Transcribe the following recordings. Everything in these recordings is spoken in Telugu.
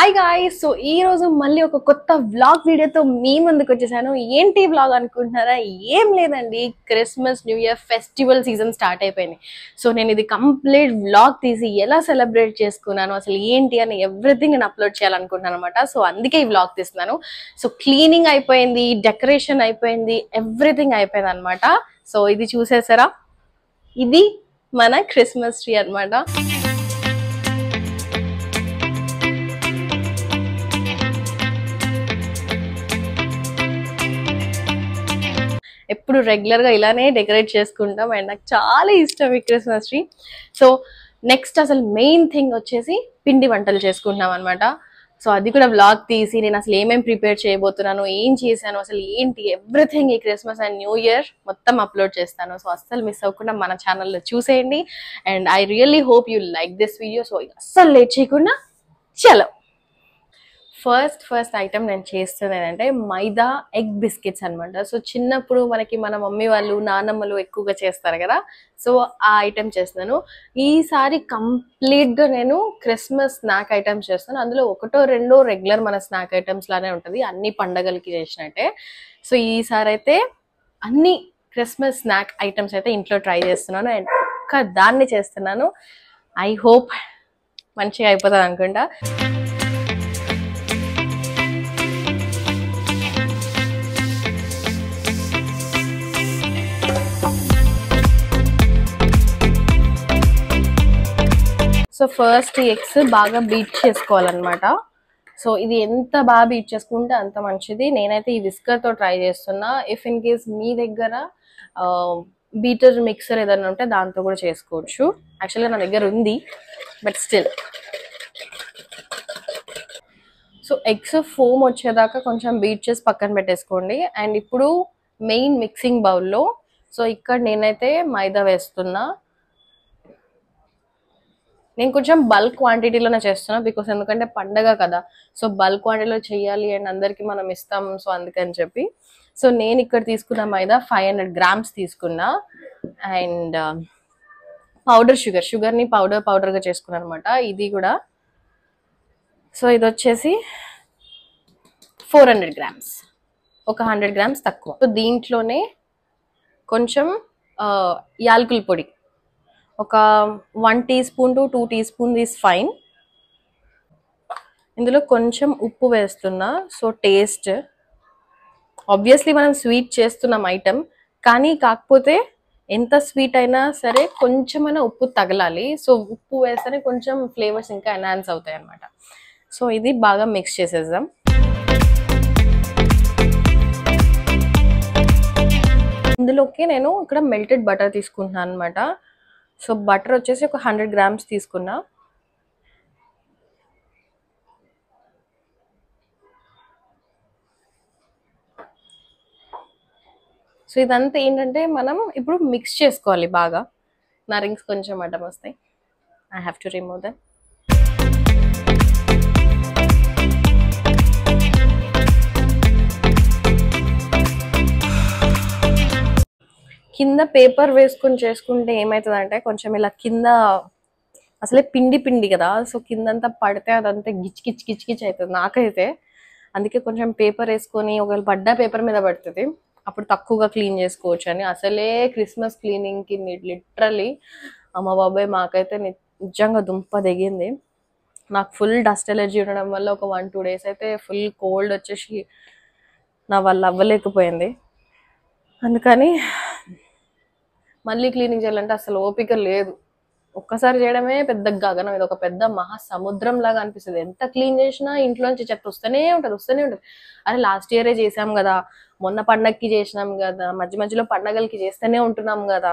Hi guys. సో ఈ రోజు మళ్ళీ ఒక కొత్త వ్లాగ్ వీడియోతో మీ ముందుకు వచ్చేసాను. ఏంటి వ్లాగ్ అనుకుంటున్నారా? ఏం లేదండి, Christmas new year festival season start అయిపోయింది. సో నేను ఇది కంప్లీట్ వ్లాగ్ తీసి ఎలా సెలబ్రేట్ చేసుకున్నాను, అసలు ఏంటి అని ఎవ్రీథింగ్ నేను అప్లోడ్ చేయాలనుకుంటున్నాను అనమాట. సో అందుకే ఈ వ్లాగ్ తీస్తున్నాను. సో క్లీనింగ్ అయిపోయింది, డెకరేషన్ అయిపోయింది, ఎవ్రీథింగ్ అయిపోయింది అనమాట. సో ఇది చూసేసారా, ఇది మన క్రిస్మస్ ట్రీ అనమాట. ఎప్పుడు రెగ్యులర్గా ఇలానే డెకరేట్ చేసుకుంటాం అండ్ నాకు చాలా ఇష్టం ఈ క్రిస్మస్ ట్రీ. సో నెక్స్ట్ అసలు మెయిన్ థింగ్ వచ్చేసి పిండి వంటలు చేసుకుంటున్నాం అనమాట. సో అది కూడా వ్లాగ్ తీసి నేను అసలు ఏమేమి ప్రిపేర్ చేయబోతున్నాను, ఏం చేశాను, అసలు ఏంటి ఎవ్రీథింగ్ ఈ క్రిస్మస్ అండ్ న్యూ ఇయర్ మొత్తం అప్లోడ్ చేస్తాను. సో అస్సలు మిస్ అవ్వకుండా మన ఛానల్లో చూసేయండి and I really hope you like this video. So అస్సలు లేట్ చేయకుండా చలో. ఫస్ట్ ఐటమ్ నేను చేస్తుంది ఏంటంటే మైదా ఎగ్ బిస్కెట్స్ అనమాట. సో చిన్నప్పుడు మనకి మన మమ్మీ వాళ్ళు నానమ్మలు ఎక్కువగా చేస్తారు కదా, సో ఆ ఐటమ్ చేస్తున్నాను. ఈసారి కంప్లీట్గా నేను క్రిస్మస్ స్నాక్ ఐటమ్స్ చేస్తాను. అందులో ఒకటో రెండో రెగ్యులర్ మన స్నాక్ ఐటమ్స్ లానే ఉంటుంది, అన్ని పండగలకి చేసినట్టే. సో ఈసారి అయితే అన్ని క్రిస్మస్ స్నాక్ ఐటమ్స్ అయితే ఇంట్లో ట్రై చేస్తున్నాను అండ్ ఒక్క దాన్ని చేస్తున్నాను. ఐ హోప్ మంచిగా అయిపోతుంది అనుకుంటా. సో ఫస్ట్ ఎగ్స్ బాగా బీట్ చేసుకోవాలన్నమాట. సో ఇది ఎంత బాగా బీట్ చేసుకుంటే అంత మంచిది. నేనైతే ఈ విస్కర్తో ట్రై చేస్తున్నా. ఇఫ్ ఇన్ కేస్ మీ దగ్గర బీటర్ మిక్సర్ ఏదైనా ఉంటే దాంతో కూడా చేసుకోవచ్చు. యాక్చువల్గా నా దగ్గర ఉంది, but still. So eggs foam వచ్చేదాకా కొంచెం బీట్ చేసి పక్కన పెట్టేసుకోండి. అండ్ ఇప్పుడు మెయిన్ మిక్సింగ్ బౌల్లో సో ఇక్కడ నేనైతే మైదా వేస్తున్నా. నేను కొంచెం బల్క్ క్వాంటిటీలోనే చేస్తున్నా బికాస్ ఎందుకంటే పండగ కదా, సో బల్క్ క్వాంటిటీలో చేయాలి అండ్ అందరికి మనం ఇస్తాం, సో అందుకని చెప్పి. సో నేను ఇక్కడ తీసుకున్న మైదా 500 grams తీసుకున్నా. అండ్ పౌడర్ షుగర్ని పౌడర్గా చేసుకున్నాను అనమాట ఇది కూడా. సో ఇది వచ్చేసి 400 grams, ఒక 100 grams తక్కువ. సో దీంట్లోనే కొంచెం యాలకుల పొడి ఒక 1 teaspoon to 2 teaspoons is fine. ఇందులో కొంచెం ఉప్పు వేస్తున్నా. సో టేస్ట్ ఆబ్వియస్లీ మనం స్వీట్ చేస్తున్నాం ఐటమ్, కానీ కాకపోతే ఎంత స్వీట్ అయినా సరే కొంచెమైనా ఉప్పు తగలాలి. సో ఉప్పు వేస్తేనే కొంచెం ఫ్లేవర్స్ ఇంకా ఎన్హాన్స్ అవుతాయి అన్నమాట. సో ఇది బాగా మిక్స్ చేసేద్దాం. ఇందులోకి నేను ఇక్కడ మెల్టెడ్ బటర్ తీసుకుంటున్నాను అనమాట. సో బటర్ వచ్చేసి ఒక 100 grams తీసుకున్నా. సో ఇదంతా ఏంటంటే మనం ఇప్పుడు మిక్స్ చేసుకోవాలి బాగా. నా రింగ్స్ కొంచెం అడ్డం వస్తాయి, I have to remove them. కింద పేపర్ వేసుకొని చేసుకుంటే ఏమవుతుందంటే కొంచెం ఇలా కింద అసలే పిండి కదా, సో కిందంతా పడితే అదంతా గిచ్ అవుతుంది నాకైతే. అందుకే కొంచెం పేపర్ వేసుకొని ఒకవేళ పడ్డ పేపర్ మీద పడుతుంది, అప్పుడు తక్కువగా క్లీన్ చేసుకోవచ్చు అని. అసలే క్రిస్మస్ క్లీనింగ్కి లిటరలీ అమ్మ బాబాయ్ మాకైతే నిజంగా దుంప దిగింది. నాకు ఫుల్ డస్ట్ ఎలర్జీ ఉండడం వల్ల ఒక 1-2 days అయితే ఫుల్ కోల్డ్ వచ్చేసి నా వల్ల అవ్వలేకపోయింది. అందుకని మళ్ళీ క్లీనింగ్ చేయాలంటే అసలు ఓపిక లేదు. ఒక్కసారి చేయడమే పెద్ద గగనం, ఇది ఒక పెద్ద మహాసముద్రం లాగా అనిపిస్తుంది. ఎంత క్లీన్ చేసినా ఇంట్లోంచి చెత్త వస్తూనే ఉంటుంది. అరే లాస్ట్ ఇయరే చేసాం కదా, మొన్న పండగకి చేసినాం కదా, మధ్యలో పండగలకి చేస్తూనే ఉంటున్నాం కదా,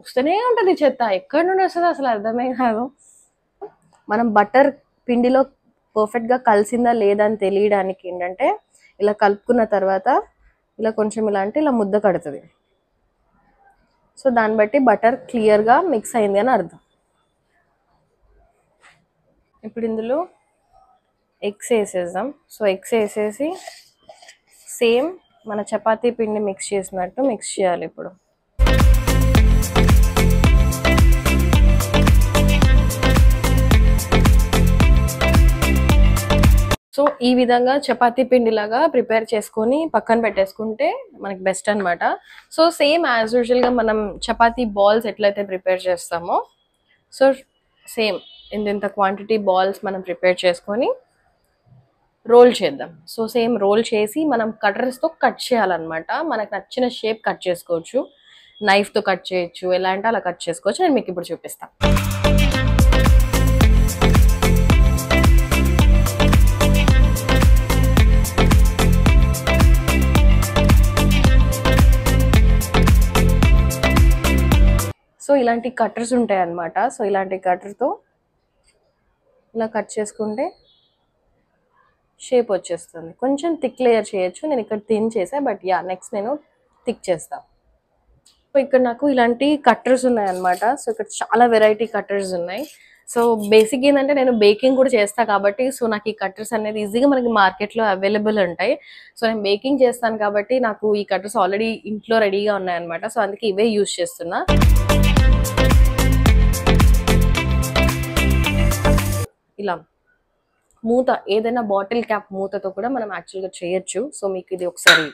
వస్తూనే ఉంటుంది చెత్త. ఎక్కడి నుండి వస్తుంది అసలు అర్థమే కాదు. మనం బటర్ పిండిలో పర్ఫెక్ట్గా కలిసిందా లేదా అని తెలియడానికి ఏంటంటే ఇలా కలుపుకున్న తర్వాత ఇలా కొంచెం ఇలా అంటే ఇలా ముద్ద కడుతుంది. సో దాన్ని బట్టి బటర్ క్లియర్గా మిక్స్ అయింది అని అర్థం. ఇప్పుడు ఇందులో ఎగ్స్ వేసేద్దాం. సో ఎగ్స్ వేసేసి సేమ్ మన చపాతీ పిండి మిక్స్ చేసినట్టు మిక్స్ చేయాలి ఇప్పుడు. సో ఈ విధంగా చపాతీ పిండిలాగా ప్రిపేర్ చేసుకొని పక్కన పెట్టేసుకుంటే మనకి బెస్ట్ అన్నమాట. సో సేమ్ యాజ్ యూజువల్గా మనం చపాతీ బాల్స్ ఎట్లయితే ప్రిపేర్ చేస్తామో సో సేమ్ ఇంత క్వాంటిటీ బాల్స్ మనం ప్రిపేర్ చేసుకొని రోల్ చేద్దాం. సో సేమ్ రోల్ చేసి మనం కటర్స్తో కట్ చేయాలన్నమాట. మనకు నచ్చిన షేప్ కట్ చేసుకోవచ్చు, నైఫ్తో కట్ చేయొచ్చు, ఎలా అంటే అలా కట్ చేసుకోవచ్చు. నేను మీకు ఇప్పుడు చూపిస్తాను. సో ఇలాంటి కట్టర్స్ ఉంటాయి అన్నమాట. సో ఇలాంటి కట్టర్తో ఇలా కట్ చేసుకుంటే షేప్ వచ్చేస్తుంది. కొంచెం థిక్ లేయర్ చేయొచ్చు, నేను ఇక్కడ థిన్ చేసా, బట్ యా నెక్స్ట్ నేను థిక్ చేస్తాను. సో ఇక్కడ నాకు ఇలాంటి కట్టర్స్ ఉన్నాయన్నమాట. సో ఇక్కడ చాలా వెరైటీ కట్టర్స్ ఉన్నాయి. సో బేసిక్ ఏంటంటే నేను బేకింగ్ కూడా చేస్తాను కాబట్టి సో నాకు ఈ కట్టర్స్ అనేది ఈజీగా మనకి మార్కెట్లో అవైలబుల్ ఉంటాయి. సో నేను బేకింగ్ చేస్తాను కాబట్టి నాకు ఈ కట్టర్స్ ఆల్రెడీ ఇంట్లో రెడీగా ఉన్నాయన్నమాట. సో అందుకే ఇవే యూజ్ చేస్తున్నా. ఇలా మూత ఏదైనా బాటిల్ క్యాప్ మూతతో కూడా మనం యాక్చువల్గా చేయొచ్చు. సో మీకు ఇది ఒకసారి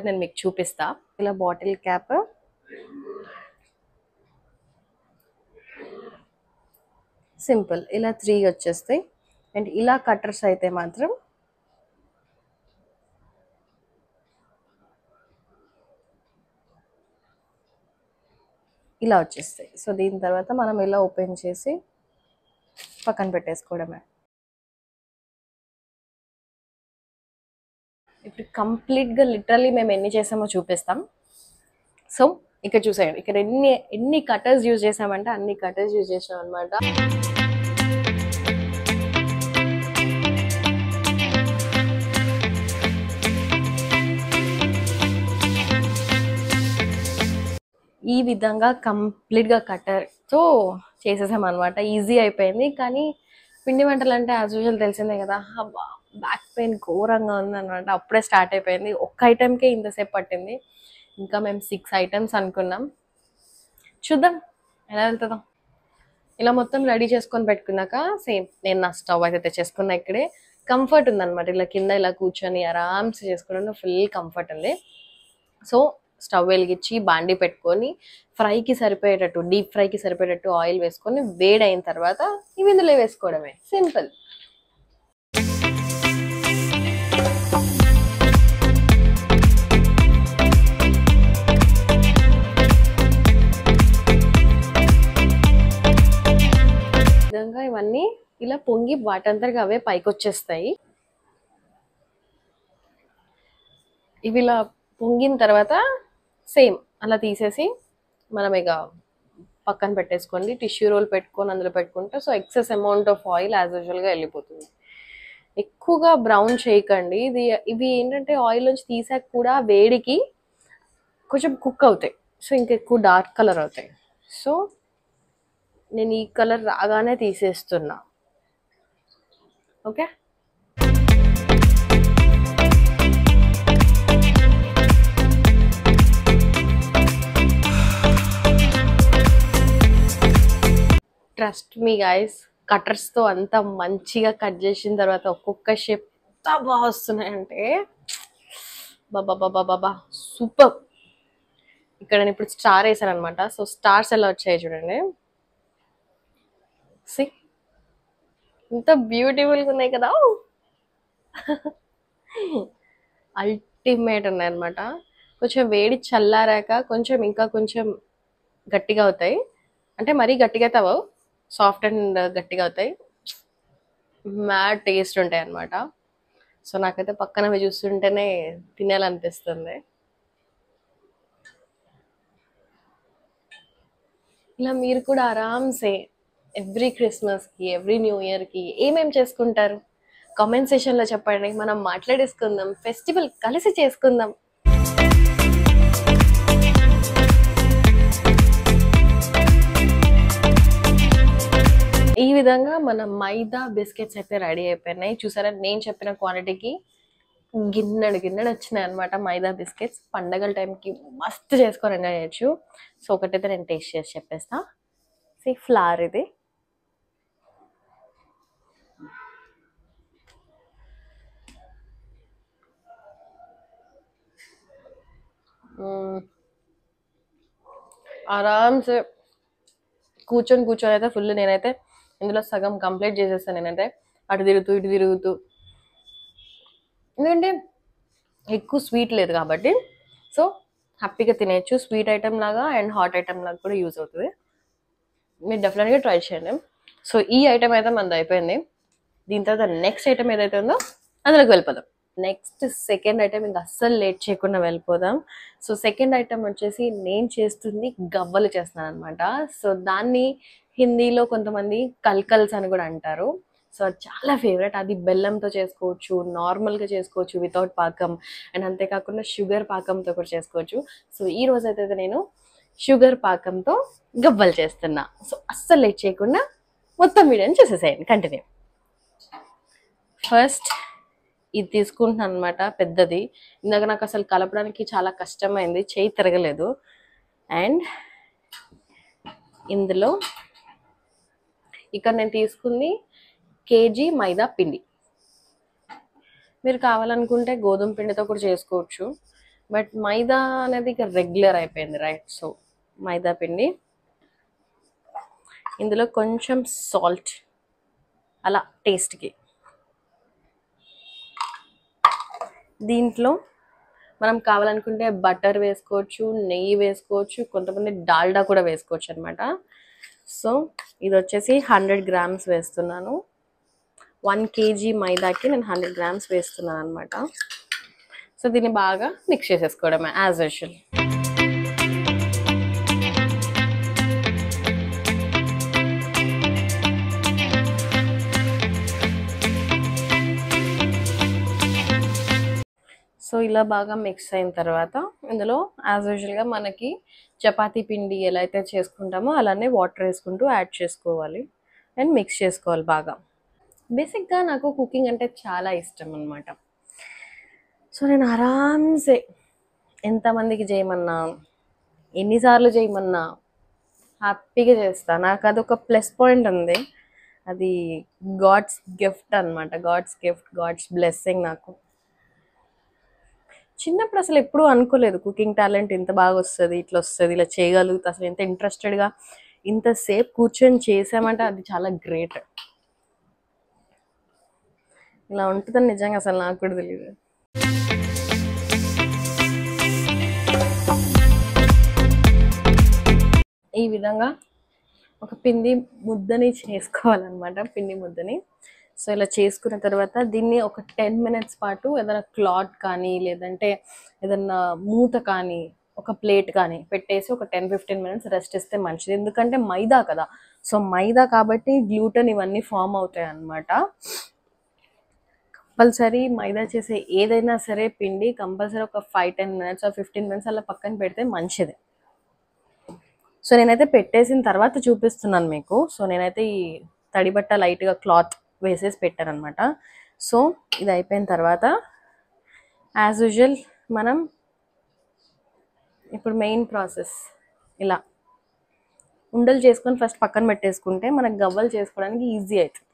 నేను మీకు చూపిస్తా. ఇలా బాటిల్ క్యాప్ సింపుల్ ఇలా 3 వచ్చేస్తాయి. అండ్ ఇలా కట్టర్స్ అయితే మాత్రం ఇలా వచ్చేస్తాయి. సో దీని తర్వాత మనం ఇలా ఓపెన్ చేసి పక్కన పెట్టేసుకోవడమే. ఇప్పుడు కంప్లీట్గా లిటరల్లీ మేము ఎన్ని చేసామో చూపిస్తాం. సో ఇక్కడ చూసేయండి, ఇక్కడ ఎన్ని కటర్స్ యూజ్ చేసామంటే అన్ని కటర్స్ యూజ్ చేసాం అనమాట. ఈ విధంగా కంప్లీట్గా కట్టర్తో చేసేసాం అనమాట. ఈజీ అయిపోయింది. కానీ పిండి వంటలు అంటే యాజ్ యూజువల్ తెలిసిందే కదా, బ్యాక్ పెయిన్ ఘోరంగా ఉందన్నమాట. అప్పుడే స్టార్ట్ అయిపోయింది. ఒక్క ఐటెంకే ఇంతసేపు పట్టింది. ఇంకా మేము 6 ఐటమ్స్ అనుకున్నాం. చూద్దాం ఎలా వెళ్తుందో. ఇలా మొత్తం రెడీ చేసుకొని పెట్టుకున్నాక సేమ్ నేను నా స్టవ్ అయితే తెచ్చేసుకున్నా. ఇక్కడే కంఫర్ట్ ఉందన్నమాట. ఇలా కింద ఇలా కూర్చొని ఆరామ్స్ చేసుకోవడంలో ఫుల్ కంఫర్ట్ ఉంది. సో స్టవ్ వెలిగించి బాండీ పెట్టుకొని ఫ్రైకి సరిపోయేటట్టు, డీప్ ఫ్రైకి సరిపోయేటట్టు ఆయిల్ వేసుకొని వేడైన తర్వాత ఇవి ఇందులో వేసుకోవడమే. సింపుల్. విధంగా ఇవన్నీ ఇలా పొంగి వాటంతగా అవే పైకి వచ్చేస్తాయి. ఇవి ఇలా పొంగిన తర్వాత సేమ్ అలా తీసేసి మనం ఇక పక్కన పెట్టేసుకోండి. టిష్యూ రోల్ పెట్టుకొని అందులో పెట్టుకుంటే so excess amount of oil as యూజువల్గా వెళ్ళిపోతుంది. ఎక్కువగా బ్రౌన్ చేయకండి. ఇవి ఏంటంటే ఆయిల్ నుంచి తీసాక కూడా వేడికి కొంచెం కుక్ అవుతాయి. సో ఇంకా ఎక్కువ డార్క్ కలర్ అవుతాయి. సో నేను ఈ కలర్ రాగానే తీసేస్తున్నా. ఓకే, ట్రస్ట్ మీ గైస్, కటర్స్తో అంత మంచిగా కట్ చేసిన తర్వాత ఒక్కొక్క షేప్ ఎంత బాగా వస్తున్నాయంటే బాబా బాబా బాబా సూపర్. ఇక్కడ నేను ఇప్పుడు స్టార్ వేసాను అనమాట. సో స్టార్స్ ఎలా వచ్చాయి చూడండి. సి ఎంత బ్యూటిఫుల్గా ఉన్నాయి కదా, అల్టిమేట్ ఉన్నాయి అనమాట. కొంచెం వేడి చల్లారాక ఇంకా కొంచెం గట్టిగా అవుతాయి. అంటే మరీ గట్టిగా అయితే అవ్వవు, సాఫ్ట్ అండ్ గట్టిగా అవుతాయి. మ్యాడ్ టేస్ట్ ఉంటాయి అన్నమాట. సో నాకైతే పక్కన అవి చూస్తుంటేనే తినాలనిపిస్తుంది. ఇలా మీరు కూడా ఆరామ్సే ఎవ్రీ క్రిస్మస్కి, ఎవ్రీ న్యూ ఇయర్కి ఏమేమి చేసుకుంటారు కామెంట్ సెషన్లో చెప్పండి. మనం మాట్లాడేసుకుందాం, ఫెస్టివల్ కలిసి చేసుకుందాం. ఈ విధంగా మన మైదా బిస్కెట్స్ అయితే రెడీ అయిపోయినాయి. చూసారా, నేను చెప్పిన క్వాంటిటీకి గిన్నెడు వచ్చినాయి అనమాట మైదా బిస్కెట్స్. పండగల టైంకి మస్తు చేసుకొని ఎంజాయ్ చేయొచ్చు. సో ఒకటైతే నేను టేస్ట్ చేసి చెప్పేస్తా. ఫ్లవర్ ఇది ఆరామ్సే కూర్చొని కూర్చొని అయితే ఫుల్ నేనైతే ఇందులో సగం కంప్లీట్ చేసేస్తాను. నేనైతే అటు తిరుగుతూ ఇటు తిరుగుతూ, ఎందుకంటే ఎక్కువ స్వీట్ లేదు కాబట్టి సో హ్యాపీగా తినేయచ్చు. స్వీట్ ఐటెం లాగా అండ్ హాట్ ఐటెం లాగా కూడా యూజ్ అవుతుంది. మీరు డెఫినెట్గా ట్రై చేయండి. సో ఈ ఐటెం అయితే మనది అయిపోయింది. దీని తర్వాత నెక్స్ట్ ఐటెం ఏదైతే ఉందో అందులోకి వెళ్ళిపోదాం. నెక్స్ట్ సెకండ్ ఐటెం ఇంకా అస్సలు లేట్ చేయకుండా వెళ్ళిపోదాం. సో సెకండ్ ఐటెం వచ్చేసి నేను చేస్తుంది గవ్వలు చేస్తున్నాను అనమాట. సో దాన్ని హిందీలో కొంతమంది కల్కల్స్ అని కూడా అంటారు. సో అది చాలా ఫేవరెట్. అది బెల్లంతో చేసుకోవచ్చు, నార్మల్గా చేసుకోవచ్చు వితౌట్ పాకం, అండ్ అంతేకాకుండా షుగర్ పాకంతో కూడా చేసుకోవచ్చు. సో ఈ రోజు అయితే నేను షుగర్ పాకంతో గవ్వలు చేస్తున్నా. సో అస్సలు లేట్ చేయకుండా మొత్తం వీడియోని చూసేసేయండి. కంటిన్యూ. ఫస్ట్ ఇది తీసుకుంటున్నాను అనమాట, పెద్దది. ఇందాక నాకు అసలు కలపడానికి చాలా కష్టమైంది, చేయి తిరగలేదు. అండ్ ఇందులో ఇక్కడ నేను తీసుకుంది కేజీ మైదా పిండి. మీరు కావాలనుకుంటే గోధుమ పిండితో కూడా చేసుకోవచ్చు, బట్ మైదా అనేది ఇక రెగ్యులర్ అయిపోయింది, రైట్? సో మైదా పిండి, ఇందులో కొంచెం సాల్ట్ అలా టేస్ట్కి. దీంట్లో మనం కావాలనుకుంటే బటర్ వేసుకోవచ్చు, నెయ్యి వేసుకోవచ్చు, కొంతమంది డాల్డా కూడా వేసుకోవచ్చు అనమాట. సో ఇది వచ్చేసి 100 గ్రామ్స్ వేస్తున్నాను. 1 కేజీ మైదాకి నేను 100 గ్రామ్స్ వేస్తున్నాను అనమాట. సో దీన్ని బాగా మిక్స్ చేసేసుకోవడమే యాజ్ యూజువల్. సో ఇలా బాగా మిక్స్ అయిన తర్వాత ఇందులో యాజ్ యూజువల్గా మనకి చపాతీ పిండి ఎలా అయితే చేసుకుంటామో అలానే వాటర్ వేసుకుంటూ యాడ్ చేసుకోవాలి అండ్ మిక్స్ చేసుకోవాలి బాగా. బేసిక్గా నాకు కుకింగ్ అంటే చాలా ఇష్టం అనమాట. సో నేను ఆరామ్సే ఎంతమందికి చేయమన్నా, ఎన్నిసార్లు చేయమన్నా హ్యాపీగా చేస్తాను. నాకు అదొక ప్లస్ పాయింట్ ఉంది. అది గాడ్స్ గిఫ్ట్ అనమాట. God's gift, god's blessing. నాకు చిన్నప్పుడు అసలు ఎప్పుడూ అనుకోలేదు కుకింగ్ టాలెంట్ ఇంత బాగా వస్తుంది, ఇట్లా వస్తుంది, ఇలా చేయగలుగుతా. అసలు ఎంత ఇంట్రెస్టెడ్గా ఇంతసేపు కూర్చొని చేసామంటే అది చాలా గ్రేట్. ఇలా ఉంటుందని నిజంగా అసలు నాకు కూడా తెలియదు. ఈ విధంగా ఒక పిండి ముద్దని చేసుకోవాలన్నమాట, పిండి ముద్దని. సో ఇలా చేసుకున్న తర్వాత దీన్ని ఒక 10 minutes పాటు ఏదైనా క్లాత్ కానీ లేదంటే ఏదన్నా మూత కానీ ఒక ప్లేట్ కానీ పెట్టేసి ఒక 10-15 minutes రెస్ట్ ఇస్తే మంచిది. ఎందుకంటే మైదా కదా, సో మైదా కాబట్టి గ్లూటెన్ ఇవన్నీ ఫామ్ అవుతాయి అన్నమాట. కంపల్సరీ మైదా చేసే ఏదైనా సరే పిండి కంపల్సరీ ఒక 5-10 minutes or 15 minutes అలా పక్కన పెడితే మంచిది. సో నేనైతే పెట్టేసిన తర్వాత చూపిస్తున్నాను మీకు. సో నేనైతే ఈ తడి బట్ట లైట్గా క్లాత్ వేసేసి పెట్టాను అనమాట. సో ఇది అయిపోయిన తర్వాత యాజ్ యూజువల్ మనం ఇప్పుడు మెయిన్ ప్రాసెస్ ఇలా ఉండలు చేసుకొని ఫస్ట్ పక్కన పెట్టేసుకుంటే మనకు గవ్వలు చేసుకోవడానికి ఈజీ అవుతుంది.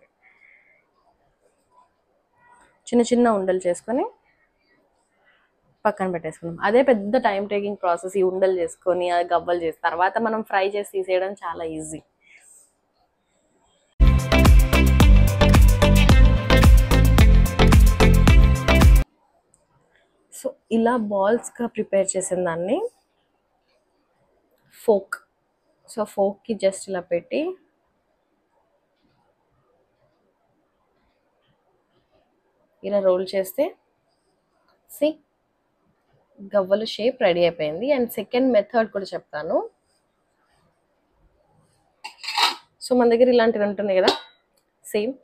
చిన్న చిన్న ఉండలు చేసుకొని పక్కన పెట్టేసుకున్నాం. అదే పెద్ద టైం టేకింగ్ ప్రాసెస్. ఈ ఉండలు చేసుకొని అది గవ్వలు చేసి తర్వాత మనం ఫ్రై చేసి తీసేయడం చాలా ఈజీ. సో ఇలా బాల్స్గా ప్రిపేర్ చేసిన దాన్ని ఫోక్, సో ఫోక్కి జస్ట్ ఇలా పెట్టి ఇలా రోల్ చేస్తే సి గవ్వలు షేప్ రెడీ అయిపోయింది. అండ్ సెకండ్ మెథడ్ కూడా చెప్తాను. సో మన దగ్గర ఇలాంటివి ఉంటున్నాయి కదా సేమ్.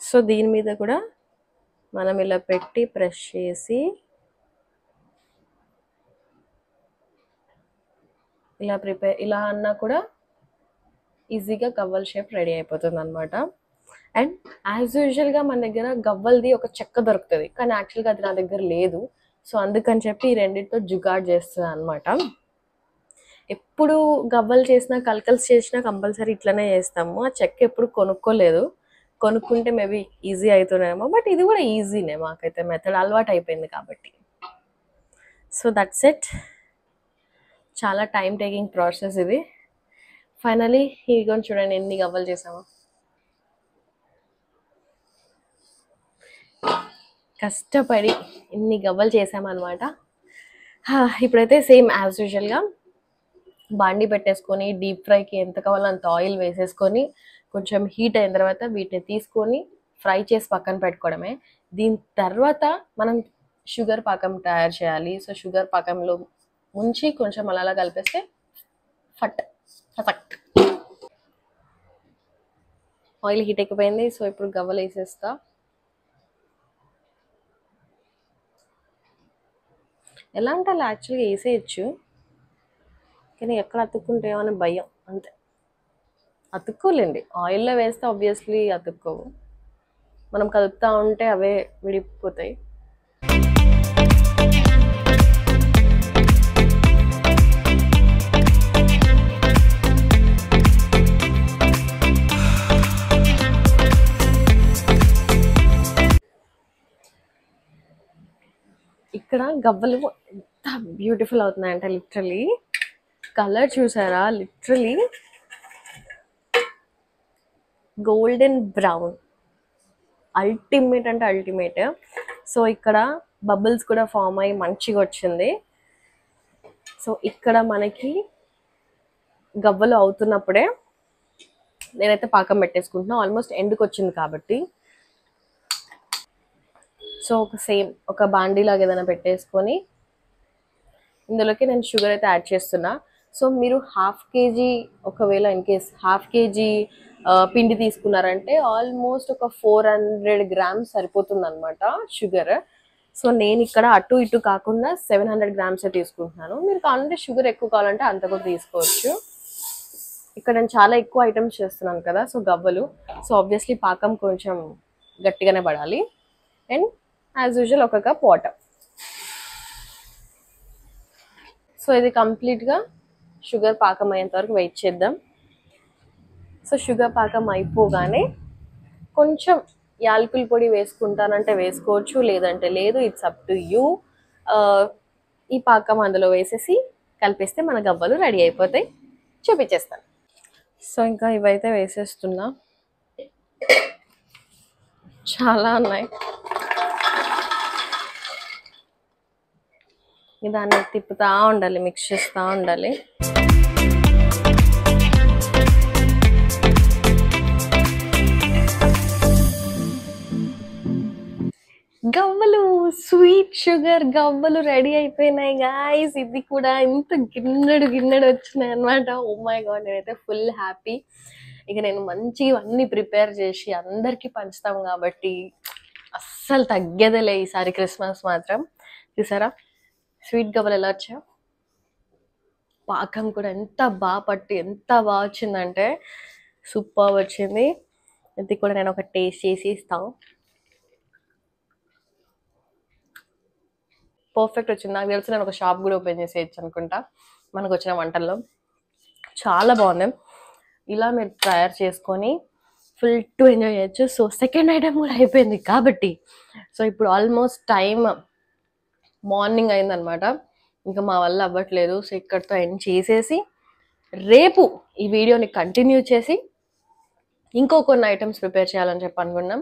సో దీని మీద కూడా మనం ఇలా పెట్టి ప్రెస్ చేసి ఇలా అన్నా కూడా ఈజీగా గవ్వల షేప్ రెడీ అయిపోతుంది అనమాట. అండ్ యాజ్ యూజువల్గా మన దగ్గర గవ్వలది ఒక చెక్క దొరుకుతుంది, కానీ యాక్చువల్గా అది నా దగ్గర లేదు. సో అందుకని చెప్పి ఈ రెండింటితో జుగాడ్ చేస్తున్నాను అనమాట. ఎప్పుడు గవ్వలు చేసినా కల్కల్స్ చేసినా కంపల్సరీ ఇట్లనే చేస్తాము. ఆ చెక్క ఎప్పుడు కొనుక్కోలేదు, కొనుక్కుంటే మేబీ ఈజీ అవుతున్నాయేమో, బట్ ఇది కూడా ఈజీనే. మాకైతే మెథడ్ అలవాటు అయిపోయింది కాబట్టి. So that's it. చాలా టైం టేకింగ్ ప్రాసెస్ ఇది. ఫైనలీ ఇదిగోని చూడండి ఎన్ని గవ్వలు చేసామో. కష్టపడి ఎన్ని గవ్వలు చేసామన్నమాట. ఇప్పుడైతే సేమ్ యాజ్ యూజువల్గా బాండి పెట్టేసుకొని డీప్ ఫ్రైకి ఎంత కావాలో అంత ఆయిల్ వేసేసుకొని కొంచెం హీట్ అయిన తర్వాత వీటిని తీసుకొని ఫ్రై చేసి పక్కన పెట్టుకోవడమే. దీని తర్వాత మనం షుగర్ పాకం తయారు చేయాలి. సో షుగర్ పాకంలో ముంచి కొంచెం అలా కలిపేస్తే ఫట్ ఫట్. ఆయిల్ హీట్ అయిపోయింది. సో ఇప్పుడు గవ్వలు వేసేస్తా. ఎలా అంటే అలా యాక్చువల్గా వేసేయచ్చు, కానీ ఎక్కడ అతుక్కుంటాయో అని భయం అంతే. అతుక్కోలేండి, ఆయిల్లో వేస్తే ఆబ్వియస్లీ అతుక్కోవు, మనం కలుపుతూ ఉంటే అవే విడిపోతాయి. ఇక్కడ గవ్వలు ఎంత బ్యూటిఫుల్ అవుతున్నాయంటే లిటరలీ కలర్ చూసారా, లిటరలీ గోల్డెన్ బ్రౌన్, అల్టిమేట్ అంటే అల్టిమేట్. సో ఇక్కడ బబుల్స్ కూడా ఫామ్ అయ్యి మంచిగా వచ్చింది. సో ఇక్కడ మనకి గవ్వలు అవుతున్నప్పుడే నేనైతే పాకం పెట్టేసుకుంటున్నాను. ఆల్మోస్ట్ ఎండ్కి వచ్చింది కాబట్టి. సో ఒక బాండీ లాగా ఏదైనా పెట్టేసుకొని ఇందులోకి నేను షుగర్ అయితే యాడ్ చేస్తున్నా. సో మీరు హాఫ్ కేజీ, ఒకవేళ ఇన్ కేస్ హాఫ్ కేజీ పిండి తీసుకున్నారంటే ఆల్మోస్ట్ ఒక 400 గ్రామ్స్ సరిపోతుంది అనమాట షుగర్. సో నేను ఇక్కడ అటు ఇటు కాకుండా 700 గ్రామ్స్ తీసుకుంటున్నాను. మీరు కావాలంటే షుగర్ ఎక్కువ కావాలంటే అంత కూడా తీసుకోవచ్చు. ఇక్కడ నేను చాలా ఎక్కువ ఐటమ్స్ చేస్తున్నాను కదా, సో గవ్వలు. సో ఆబ్వియస్లీ పాకం కొంచెం గట్టిగానే పడాలి. అండ్ యాజ్ యూజువల్ ఒక కప్ వాటర్. సో ఇది కంప్లీట్గా షుగర్ పాకం అయ్యేంత వరకు వెయిట్ చేద్దాం. సో షుగర్ పాకం అయిపోగానే కొంచెం యాలకుల పొడి వేసుకుంటానంటే వేసుకోవచ్చు, లేదంటే లేదు, ఇట్స్ అప్ టు యూ. ఈ పాకం అందులో వేసేసి కలిపేస్తే మన గవ్వలు రెడీ అయిపోతాయి. చూపించేస్తాను. సో ఇంకా ఇవైతే వేసేస్తున్నా, చాలా ఉన్నాయి. దాన్ని తిప్పుతూ ఉండాలి, మిక్స్ చేస్తూ ఉండాలి. గవ్వలు, స్వీట్ షుగర్ గవ్వలు రెడీ అయిపోయినాయి గాయ్స్. ఇది కూడా ఇంత గిన్నెడు వచ్చినాయి అనమాట. ఓ మై గాడ్, నేనైతే ఫుల్ హ్యాపీ. ఇక నేను మంచిగా అన్ని ప్రిపేర్ చేసి అందరికీ పంచుతాం కాబట్టి అస్సలు తగ్గేదేలే ఈసారి క్రిస్మస్ మాత్రం. చూసారా స్వీట్ గవ్వలు ఎలా వచ్చాయో, పాకం కూడా ఎంత బాగా పట్టి ఎంత బాగా వచ్చిందంటే సూపర్ వచ్చింది. ఇది కూడా నేను ఒక టేస్ట్ చేసి ఇస్తాను. పర్ఫెక్ట్ వచ్చింది. నాకు తెలిసి నేను ఒక షాప్ కూడా ఓపెన్ చేసేయచ్చు అనుకుంటా మనకు వచ్చిన వంటల్లో. చాలా బాగుంది. ఇలా మీరు తయారు చేసుకొని ఫుల్ టు ఎంజాయ్ చేయొచ్చు. సో సెకండ్ ఐటమ్ కూడా అయిపోయింది కాబట్టి, సో ఇప్పుడు ఆల్మోస్ట్ టైం మార్నింగ్ అయిందనమాట. ఇంకా మా వల్ల అవ్వట్లేదు. సో ఇక్కడితో ఎండ్ చేసేసి రేపు ఈ వీడియోని కంటిన్యూ చేసి ఇంకో కొన్ని ఐటమ్స్ ప్రిపేర్ చేయాలని చెప్పి అనుకున్నాం.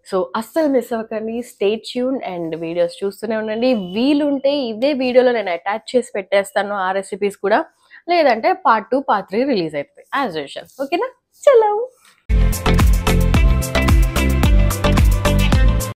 సో అస్సలు మిస్ అవ్వకండి, స్టే ట్యూన్ అండ్ వీడియోస్ చూస్తూనే ఉండండి. వీలుంటే ఇదే వీడియోలో నేను అటాచ్ చేసి పెట్టేస్తాను ఆ రెసిపీస్ కూడా, లేదంటే పార్ట్ 2 పార్ట్ 3 రిలీజ్ అవుతుంది యాజ్ యూజువల్. ఓకేనా, చలో.